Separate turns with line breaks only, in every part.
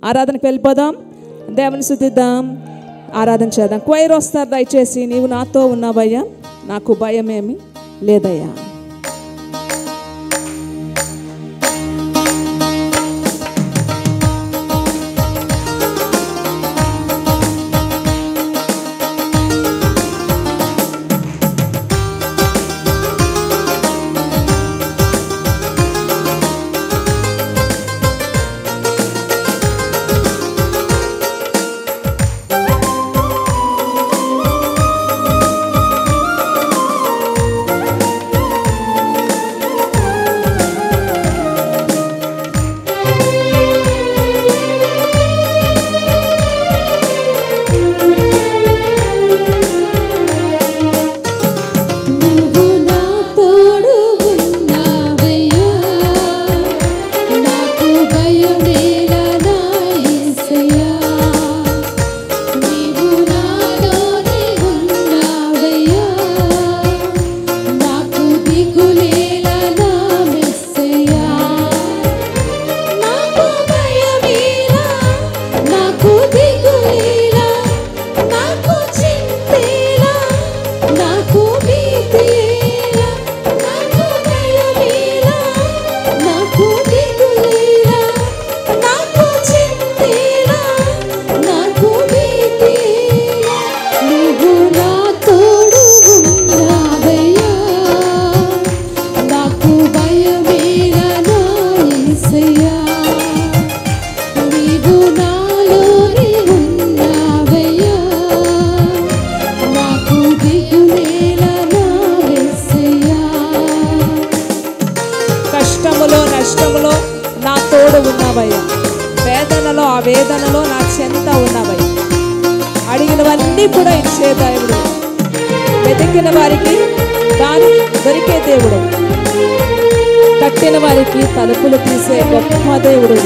ఆరాధనకు వెళ్ళిపోదాం, దేవుని స్తుతిద్దాం, ఆరాధన చేద్దాం. క్వైర్ వస్తారు దయచేసి. నీవు నాతో ఉన్నావయ్యా, నాకు భయమేమి లేదయ్యా. నష్టములో నా తోడు ఉన్నావయ్యా, వేదనలో ఆ వేదనలో నా చెంత ఉన్నావయ్యా. అడిగినవన్నీ కూడా ఇచ్చే దేవుడు, వెతికిన వారికి దారి దొరికే దేవుడు, కట్టిన వారికి తలుపులు తీసే గొప్ప దేవుడు.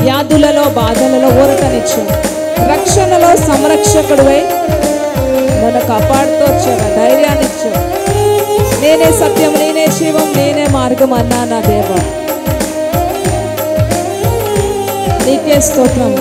వ్యాధులలో బాధలలో ఊరటనిచ్చు, రక్షణలో సంరక్షకుడివై నన్ను కాపాడుతూ వచ్చావు, ధైర్యాన్ని ఇచ్చావు. నేనే సత్యం, నేనే శివం, నేనే మార్గం అన్నా నా దేవ, నీకే స్తోత్రం.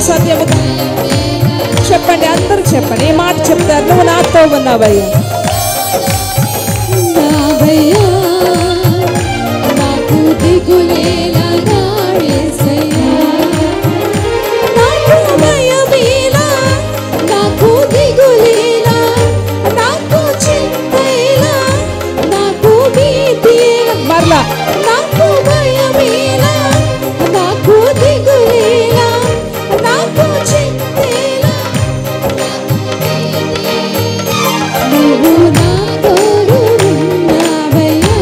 సత్యము. చెప్పండి, అందరూ చెప్పండి. ఈ మాట చెప్తారు, నువ్వు నాతో ఉన్నావయ్యా.
నాకు దిగులేలా యేసయ్యా, నాకు భయమేలా, నాకు దిగులేలా, నాకు చింతేలా, నాకు భీతిలా,
మరలా
నాకు భయమేలా, నాకు దిగులేలా, నాకు చింతేలా, నువ్వు నా తోడు ఉన్నావయ్యా,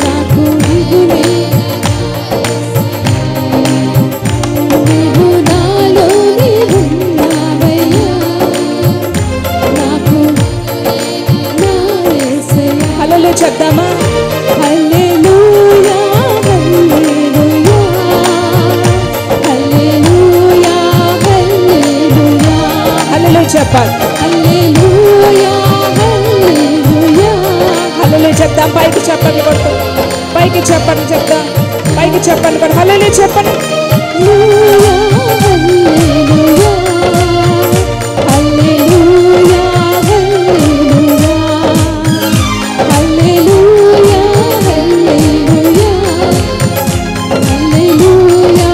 నాకు దిగులేలా, నువ్వు నాలోనే ఉన్నావయ్యా, నాకు నా యేసయ్యా.
హల్లెలూయా చెప్దామా?
హల్లెలూయా, హల్లెలూయా, హల్లెలూయా, హల్లెలూయా,
హల్లెలూయా చెప్పాలి.
హల్లెలూయా, హల్లెలూయా,
హల్లెలూయా చెప్దాం. పైకి చెప్పండి కొట్టు, పైకి చెప్పండి చెప్దాం, పైకి చెప్పండి కొట్టు. హల్లెలూయా చెప్పండి.
హల్లెలూయా, హల్లెలూయా, హల్లెలూయా, హల్లెలూయా, హల్లెలూయా, హల్లెలూయా,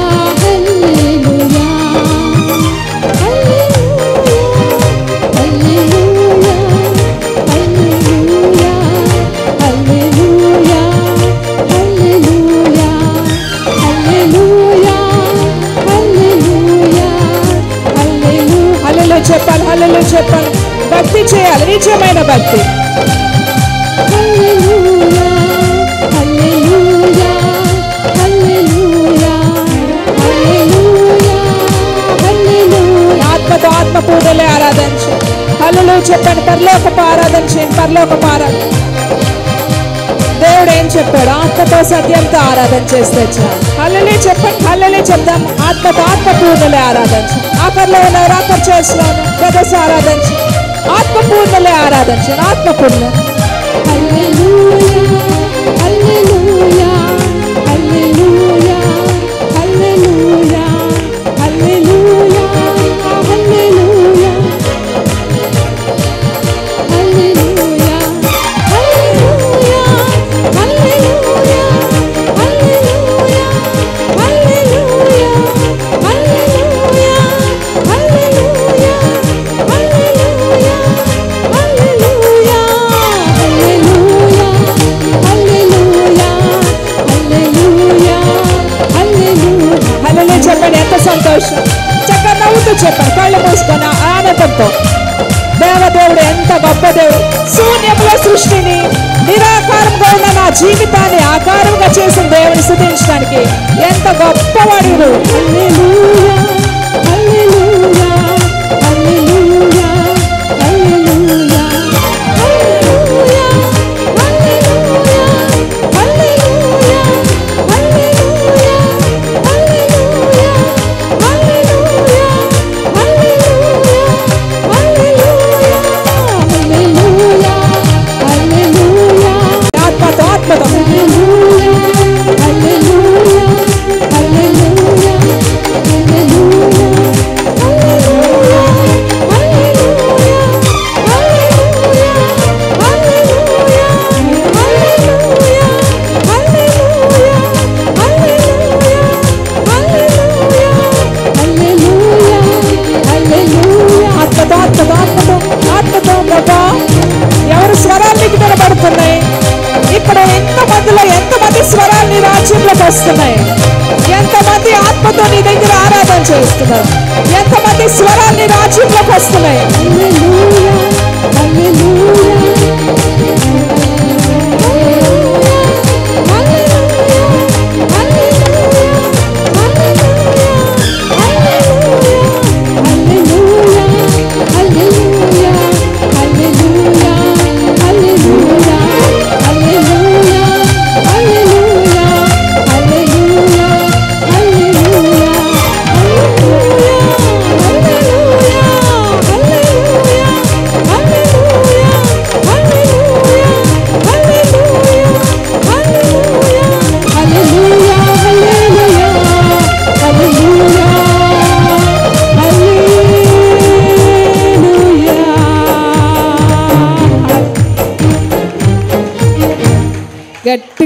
హల్లెలూయా,
హల్లెలూయా చెప్పాలి. హల్లెలూయా చెప్పాలి. భక్తి చేయాలి, నిజమైన భక్తి.
హల్లెలూయా, హల్లెలూయా, హల్లెలూయా, హల్లెలూయా, హల్లెలూయా.
ఆత్మతో ఆత్మ పూజలే ఆరాధించు. హల్లెలూయా చెప్పండి. పరలోకపు ఆరాధన చేయండి, పరలోకపు ఆరాధన. దేవుడు ఏం చెప్పాడు? ఆత్మతో సత్యంతో ఆరాధన చేస్తే చాలు. హల్లెలూయా చెప్పండి. హల్లెలూయా చెప్దాం. ఆత్మతో ఆత్మ పూజలే ఆరాధించు. ఆఖరిలో ఉన్నారు, ఆఖరి చేస్తున్నాను బ్రదర్స్ ఆరాధించు. ఆత్మ పూజలే ఆరాధించు. ఆత్మ పూజలు.
హల్లెలూయా, హల్లెలూయా, హల్లెలూయా, హల్లెలూయా, హల్లెలూయా, హల్లెలూయా, హల్లెలూయా, హల్లెలూయా, హల్లెలూయా, హల్లెలూయా, హల్లెలూయా, హల్లెలూయా, హల్లెలూయా, హల్లెలూయా, హల్లెలూయా, హల్లెలూయా, హల్లెలూయా, హల్లెలూయా, హల్లెలూయా.
హల్లెలూయా చెప్పండి. ఎంత సంతోషం. చక్కగా నవ్వుతూ చెప్పండి, కళ్ళు మూసుకొని ఆనందంతో. దేవదేవుడు ఎంత గొప్ప దేవుడు. శూన్యంలో సృష్టిని, నిరాకారంగా ఉన్న నా జీవితాన్ని ఆకారంగా చేసిన దేవుని స్తుతించడానికి ఎంత గొప్పవాడు.
హల్లెలూయా, హల్లెలూయా, హల్లెలూయా, హల్లెలూయా, హల్లెలూయా, హల్లెలూయా, హల్లెలూయా, హల్లెలూయా, హల్లెలూయా, హల్లెలూయా, హల్లెలూయా, హల్లెలూయా.
ఆత్మతో ఆత్మతో
హల్లెలూయా, హల్లెలూయా, హల్లెలూయా, హల్లెలూయా, హల్లెలూయా, హల్లెలూయా, హల్లెలూయా, హల్లెలూయా, హల్లెలూయా, హల్లెలూయా, హల్లెలూయా, హల్లెలూయా, హల్లెలూయా.
ఆత్మతో ఆత్మతో ఆత్మతో ఆత్మతో ప్రభా, ఎవరు స్వరాలు నీకు నిలబడుతున్నాయి? ఇక్కడ ఎంతమందిలో ఎంతమంది స్వరాలు నీ రాజ్యంలోకి వస్తున్నాయి? ఎంతమంది ఆత్మతో నీ దగ్గర ఆరాధన చేస్తున్నారు? ఎంతమంది స్వరాలు నీ రాజ్యంలోకి వస్తున్నాయి?
హల్లెలూయా, హల్లెలూయా, హల్లెలూయా, హల్లెలూయా, హల్లెలూయా, హల్లెలూయా, హల్లెలూయా, హల్లెలూయా, హల్లెలూయా, హల్లెలూయా, హల్లెలూయా, హల్లెలూయా, హల్లెలూయా, హల్లెలూయా, హల్లెలూయా, హల్లెలూయా,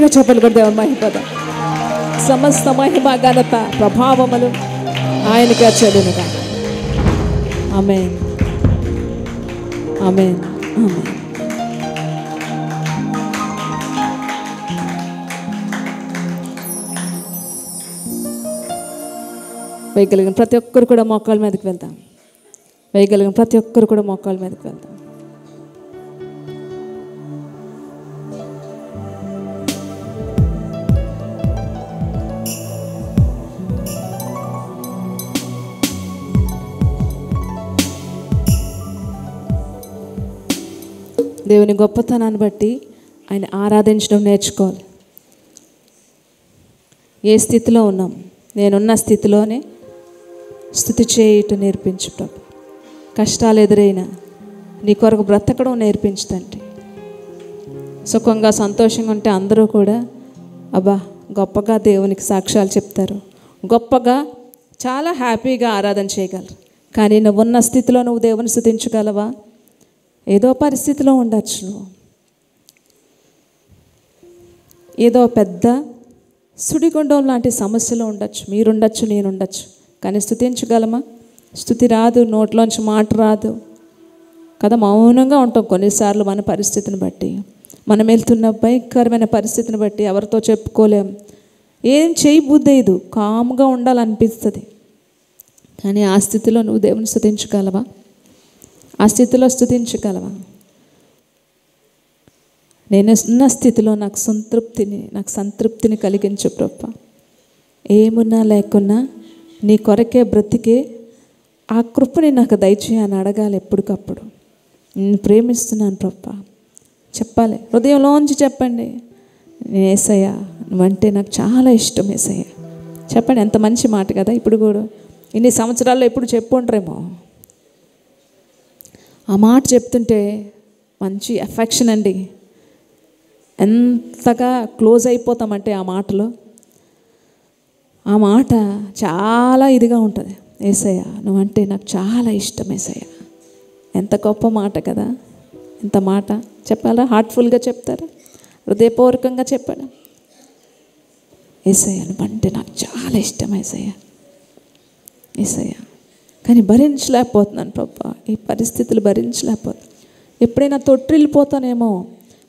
గట్టిగా చెప్పలు కూడా దేవుని మహిమపద. సమస్త మహిమ ఘనత ప్రభావములు ఆయనకే చెల్లునుగా. ఆమేన్, ఆమేన్, ఆమేన్. వేయగలిగిన ప్రతి ఒక్కరు కూడా మోకాళ్ళ మీదకి వెళ్తాం. వేయగలిగిన ప్రతి ఒక్కరు కూడా మోకాళ్ళ మీదకి వెళ్తాం. దేవుని గొప్పతనాన్ని బట్టి ఆయన ఆరాధించడం నేర్చుకోవాలి. ఏ స్థితిలో ఉన్నాం, నేనున్న స్థితిలోనే స్తుతి చేయటం నేర్పించు ప్రభు. కష్టాలు ఎదురైనా నీ కొరకు బ్రతకడం నేర్పించు తండ్రి. సుఖంగా సంతోషంగా ఉంటే అందరూ కూడా అబ్బా గొప్పగా దేవునికి సాక్ష్యాలు చెప్తారు, గొప్పగా చాలా హ్యాపీగా ఆరాధన చేయగలరు. కానీ నువ్వు ఉన్న స్థితిలో నువ్వు దేవుని స్తుతించగలవా? ఏదో పరిస్థితిలో ఉండొచ్చు, నువ్వు ఏదో పెద్ద సుడిగుండం లాంటి సమస్యలో ఉండొచ్చు, మీరుండొచ్చు, నేనుండొచ్చు. కానీ స్తుతించగలమా? స్తుతి రాదు, నోట్లోంచి మాట రాదు కదా. మౌనంగా ఉంటాం కొన్నిసార్లు మన పరిస్థితిని బట్టి, మనం వెళ్తున్న భయంకరమైన పరిస్థితిని బట్టి ఎవరితో చెప్పుకోలేం, ఏం చేయబుద్దేదు, కామ్గా ఉండాలనిపిస్తుంది. కానీ ఆ స్థితిలో నువ్వు దేవుని స్తుతించగలవా? ఆ స్థితిలో స్తుతించగలవా? నేను ఉన్న స్థితిలో నాకు సంతృప్తిని కలిగించు ప్రభా. ఏమున్నా లేకున్నా నీ కొరకే బ్రతికే ఆ కృపని నాకు దయచేయని అడగాలి ఎప్పటికప్పుడు. నేను ప్రేమిస్తున్నాను ప్రభా చెప్పాలి, హృదయంలోంచి చెప్పండి. నేను యేసయ్యా నువ్వంటే నాకు చాలా ఇష్టం యేసయ్యా చెప్పండి. ఎంత మంచి మాట కదా. ఇప్పుడు కూడా ఇన్ని సంవత్సరాల్లో ఎప్పుడు చెప్పుంటారేమో, ఆ మాట చెప్తుంటే మంచి ఎఫెక్షన్ అండి. ఎంతగా క్లోజ్ అయిపోతామంటే ఆ మాటలో, ఆ మాట చాలా ఇదిగా ఉంటుంది. యేసయ్య నువ్వంటే నాకు చాలా ఇష్టం యేసయ్య. ఎంత గొప్ప మాట కదా. ఎంత మాట చెప్పాలా? హార్ట్ఫుల్గా చెప్తారా? హృదయపూర్వకంగా చెప్పాడా? యేసయ్య నువ్వంటే నాకు చాలా ఇష్టం యేసయ్య, యేసయ్య. కానీ భరించలేకపోతున్నాను ప్రభా, ఈ పరిస్థితులు భరించలేకపోతున్నాను. ఎప్పుడైనా తొట్టిల్లిపోతానేమో,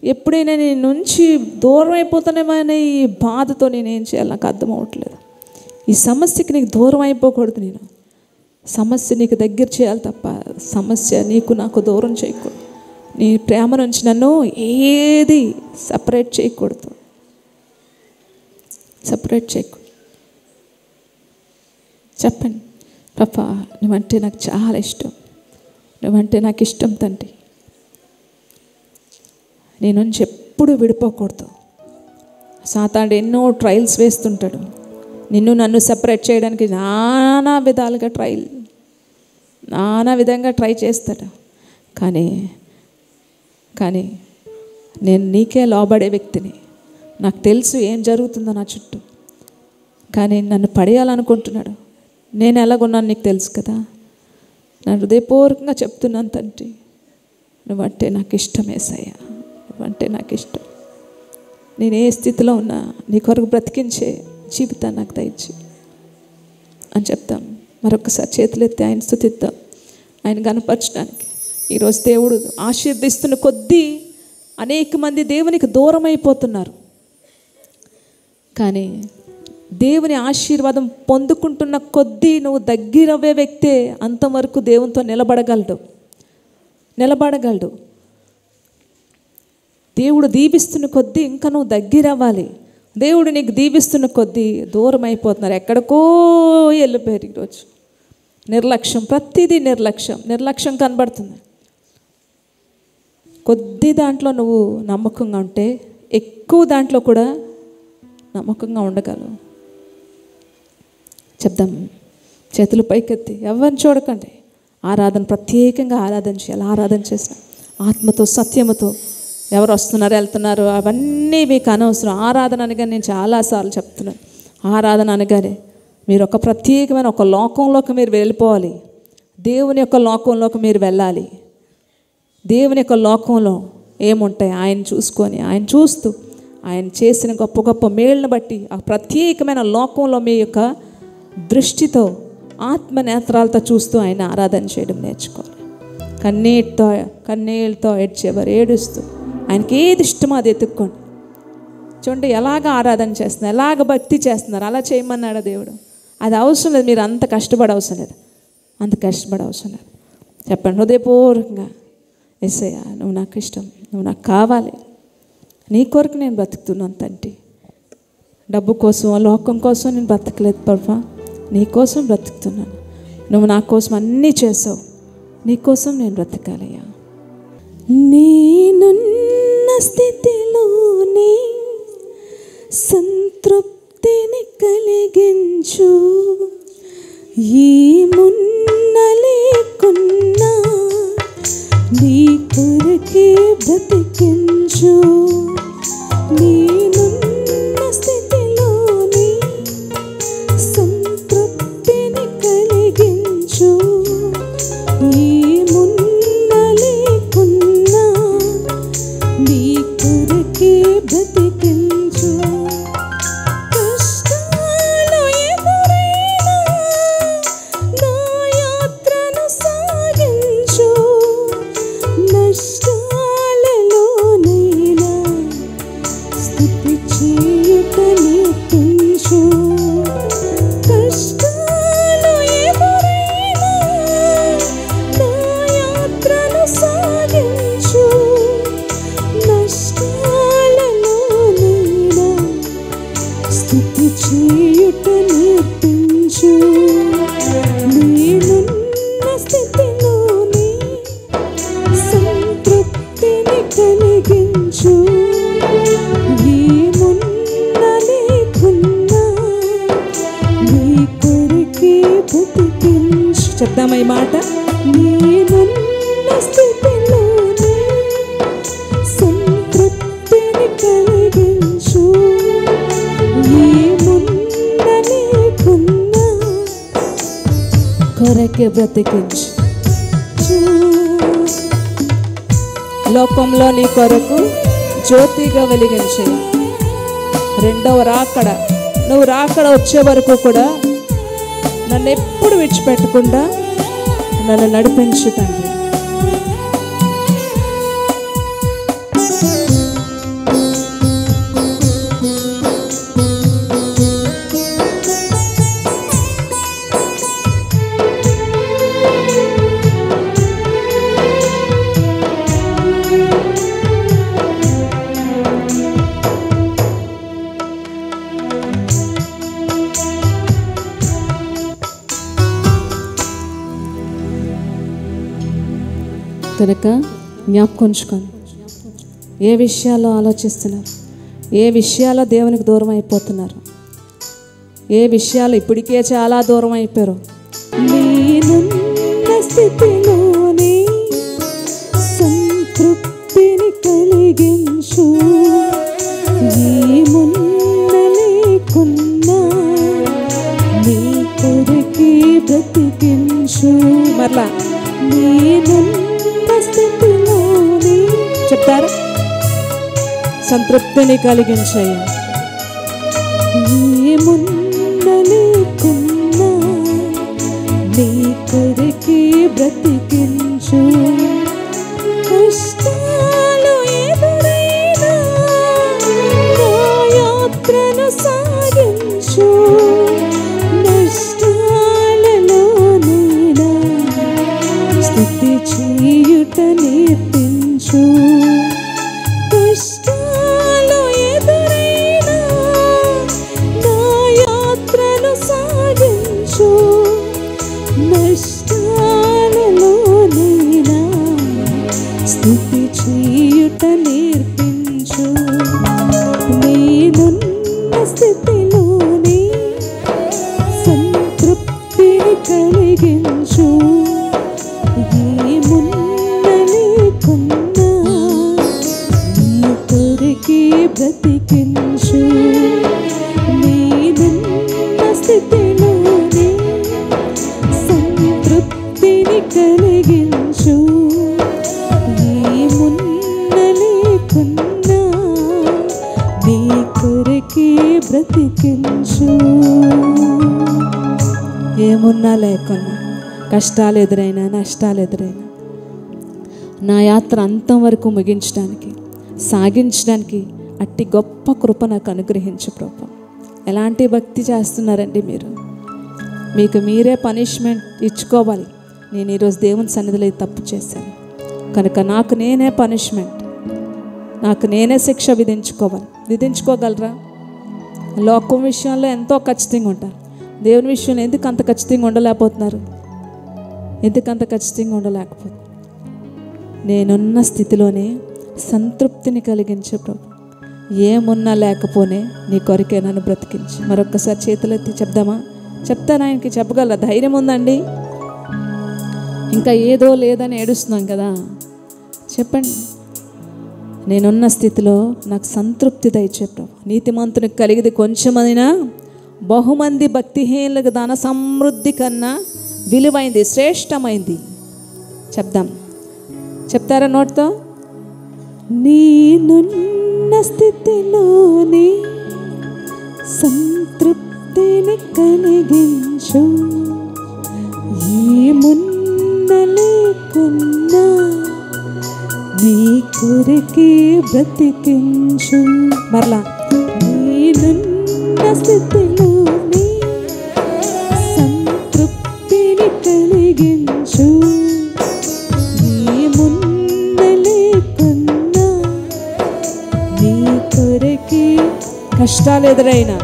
ఎప్పుడైనా నేను నుంచి దూరం అయిపోతానేమో అనే ఈ బాధతో నేనేం చేయాలి నాకు అర్థం అవ్వట్లేదు. ఈ సమస్యకి నీకు దూరం అయిపోకూడదు. నేను సమస్య నీకు దగ్గర చేయాలి తప్ప సమస్య నీకు నాకు దూరం చేయకూడదు. నీ ప్రేమ నుంచి నన్ను ఏది సపరేట్ చేయకూడదు, సపరేట్ చేయకూడదు. చెప్పండి పాపా, నువ్వంటే నాకు చాలా ఇష్టం, నువ్వంటే నాకు ఇష్టం తండ్రి. నేను నుంచి ఎప్పుడు విడిపోకూడదు. సాతానుడు ఎన్నో ట్రయల్స్ వేస్తుంటాడు, నిన్ను నన్ను సెపరేట్ చేయడానికి నానా విధాలుగా నానా విధంగా ట్రై చేస్తాడు. కానీ నేను నీకే లోబడే వ్యక్తిని. నాకు తెలుసు ఏం జరుగుతుందో నా చుట్టూ. కానీ నన్ను పడేయాలనుకుంటున్నాడు. నేను ఎలాగున్నాను నీకు తెలుసు కదా. నా హృదయపూర్వకంగా చెప్తున్నాను తండ్రి, నువ్వంటే నాకు ఇష్టం యేసయ్యా, నువ్వంటే నాకు ఇష్టం. నేను ఏ స్థితిలో ఉన్నా నీ కొరకు బ్రతికించే జీవితాన్ని నాకు దయచి అని చెప్తాం. మరొకసారి చేతులెత్తి ఆయన స్తుతిద్దాం, ఆయన గణపరచడానికి. ఈరోజు దేవుడు ఆశీర్దిస్తున్న కొద్దీ అనేక మంది దేవునికి దూరం అయిపోతున్నారు. కానీ దేవుని ఆశీర్వాదం పొందుకుంటున్న కొద్దీ నువ్వు దగ్గరవ్వే వ్యక్తే అంతవరకు దేవునితో నిలబడగలడు. దేవుడు దీవిస్తున్న కొద్దీ ఇంకా నువ్వు దగ్గర అవ్వాలి. దేవుడు నీకు దీవిస్తున్న కొద్దీ దూరం అయిపోతున్నారు, ఎక్కడికో వెళ్ళిపోయారు. ఈరోజు నిర్లక్ష్యం, ప్రతిదీ నిర్లక్ష్యం కనబడుతుంది. కొద్ది దాంట్లో నువ్వు నమ్మకంగా ఉంటే ఎక్కువ దాంట్లో కూడా నమ్మకంగా ఉండగలవు. చెప్దాం చేతులు పైకెత్తి, ఎవరిని చూడకండి. ఆరాధన ప్రత్యేకంగా ఆరాధన చేయాలి. ఆరాధన చేసిన ఆత్మతో సత్యముతో. ఎవరు వస్తున్నారు వెళ్తున్నారు అవన్నీ మీకు అనవసరం. ఆరాధన అనగానే నేను చాలాసార్లు చెప్తున్నాను, ఆరాధన అనగానే మీరు ఒక ప్రత్యేకమైన ఒక లోకంలోకి మీరు వెళ్ళిపోవాలి. దేవుని యొక్క లోకంలోకి మీరు వెళ్ళాలి. దేవుని యొక్క లోకంలో ఏముంటాయి ఆయన చూసుకొని, ఆయన చూస్తూ ఆయన చేసిన గొప్ప గొప్ప మేళ్ళను బట్టి ఆ ప్రత్యేకమైన లోకంలో మీ యొక్క దృష్టితో ఆత్మనేత్రాలతో చూస్తూ ఆయన ఆరాధన చేయడం నేర్చుకోవాలి. కన్నీళ్ళతో ఏడ్చేవారు ఏడుస్తూ ఆయనకి ఏది ఇష్టమో అది ఎత్తుక్కోండి. చూడండి ఎలాగ ఆరాధన చేస్తున్నారు, ఎలాగ భక్తి చేస్తున్నారు, అలా చేయమన్నాడు దేవుడు. అది అవసరం లేదు, మీరు అంత కష్టపడ అవసరం లేదు, చెప్పండి హృదయపూర్వకంగా, యేసయ్యా నువ్వు నాకు ఇష్టం, నువ్వు నాకు కావాలి, నీ కొరకు నేను బ్రతుకుతున్నాను తండ్రి. డబ్బు కోసం లోకం కోసం నేను బ్రతకలేదు ప్రభా, నీ కోసం బ్రతుకుతున్నాను. నువ్వు నా కోసం అన్నీ చేసావు, నీ కోసం నేను బ్రతకాలయ్యా. నేనున్న స్థితిలోనే సంతృప్తిని కలిగించు, ఏమున్న లేకున్నా నీ కొరకే బ్రతికించు. నేనున్న స్థితిలోనే సంతృప్తిని కలిగించు, ఏమున్న లేకున్నా నీ కొరకే బ్రతికించు. కష్టాలు ఎదురైనా నా యాత్రను సాగించు, నష్టాలలోనైనా స్తుతి చేయుట నేర్పించు. కష్టాలు ఎదురైనా నా యాత్రను సాగించు, నష్టాలలోనైనా స్తుతి చేయుట నేర్పించు. నేనున్న స్థితిలోనే సంతృప్తిని కలిగించు, ఏమున్న లేకున్నా నీ కొరకే బ్రతికించు. చెప్దామా ఈ మాట? నేనున్న స్థితిలోనే సంతృప్తిని కలిగించు, ఏమున్న లేకున్నా కొరకే బ్రతికించు. లోకంలో నీ కొరకు జ్యోతిగా వెలిగించే రెండవ రాకడ, నువ్వు రాకడ వచ్చే వరకు కూడా నన్ను ఎప్పుడు విడిచిపెట్టకుండా నన్ను నడిపించు తండ్రి. కనుక జ్ఞాపకం ఉంచుకోండి, ఏ విషయాల్లో ఆలోచిస్తున్నారు, ఏ విషయాల్లో దేవునికి దూరం అయిపోతున్నారు, ఏ విషయాలు ఇప్పటికే చాలా దూరం అయిపోయారు. నేనున్న స్థితిలోనే సంతృప్తిని కలిగించు, ఏమున్న లేకున్నా నీ కొరకే బ్రతికించు. మరలా నేనున్న స్థితిలోనే చెప్తారు సంతృప్తిని కలిగించయ్యా, ఏమున్న లేకున్నా నీ కొరకే బ్రతికించు. కష్టాలు ఎదురైనా నా యాత్రను సాగించు, నష్టాలలోనైనా స్తుతి చేయుట నేర్పించు. కష్టాలు ఎదురైనా ఏమున్నా లేకున్నా, కష్టాలు ఎదురైనా నష్టాలు ఎదురైనా నా యాత్ర అంతం వరకు ముగించడానికి, సాగించడానికి అట్టి గొప్ప కృప నాకు అనుగ్రహించు ప్రభు. ఎలాంటి భక్తి చేస్తున్నారండి మీరు? మీకు మీరే పనిష్మెంట్ ఇచ్చుకోవాలి. నేను ఈరోజు దేవుని సన్నిధిలో తప్పు చేశాను కనుక నాకు నేనే పనిష్మెంట్, నాకు నేనే శిక్ష విధించుకోగలరా? లోకం విషయంలో ఎంతో ఖచ్చితంగా ఉంటారు, దేవుని విషయంలో ఎందుకు అంత ఖచ్చితంగా ఉండలేకపోతున్నారు? ఎందుకంత ఖచ్చితంగా ఉండలేకపోతున్నారు? నేనున్న స్థితిలోనే సంతృప్తిని కలిగించే ప్రభు. ఏమున్నా లేకపోనే నీ కొరికే నన్ను బ్రతికించి. మరొక్కసారి చేతులెత్తి చెప్దామా? చెప్తాను, ఆయనకి చెప్పగలరా? ధైర్యం ఉందండి? ఇంకా ఏదో లేదని ఏడుస్తున్నాం కదా, చెప్పండి. నేనున్న స్థితిలో నాకు సంతృప్తి దయచే ప్రభు. నీతిమంతునికి కలిగిది కొంచెమైనా బహుమంది భక్తిహీనులకు ధన సమృద్ధి కన్నా విలువైంది, శ్రేష్టమైంది. చెప్తారా నోటితో? నేనున్న స్థితిలోని సంతృప్తిని కలిగించు, ఏమున్న లేకున్నా నీ కొరికే బ్రతికించు. మరలా, నేనున్న స్థితిలోని సంతృప్తిని కలిగించు, ఏమున్న లేకున్నా నీ కొరికే. కష్టాలు ఎదురైనా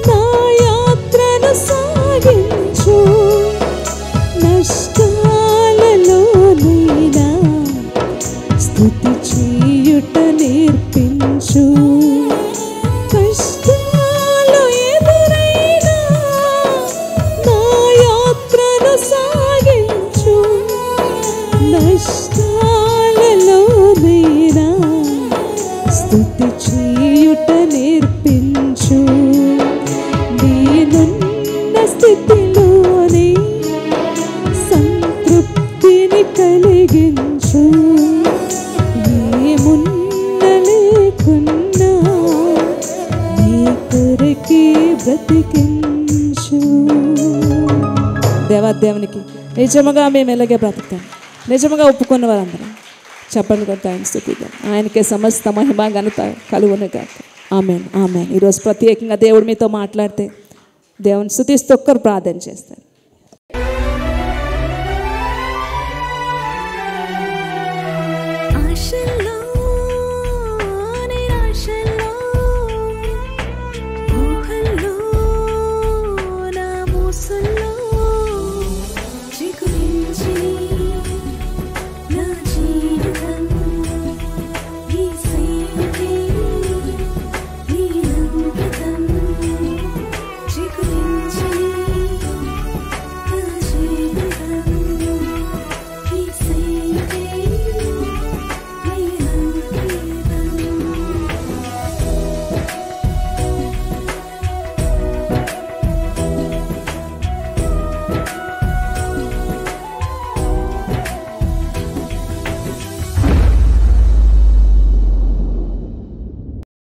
నా యాత్రను సాగించు, నష్టాలలోనైనా స్తుతి చేయుట నేర్పించు. కష్టాలు ఎదురైనా నా యాత్రను సాగించు, నష్టాలలోనైనా స్తుతి చేయుట నేర్పించు. నేనున్న స్థితిలోనే సంతృప్తిని కలిగించు, ఏమున్న లేకున్నా నీ కొరికే బ్రతికించు. దేవాదేవునికి నిజముగా మేము ఎలాగే బ్రతుకుతాం, నిజముగా ఒప్పుకున్న వారందరం చెప్పండి కదా, ఆయన స్తుతిద్దాం. ఆయనకే సమస్త మహిమ ఘనత కలుగును గాక. ఆమేన్, ఆమేన్. ఈరోజు ప్రత్యేకంగా దేవుడు మీతో మాట్లాడితే దేవుని స్తుతిస్తూ ఒక్కరు ప్రార్థన చేస్తారు.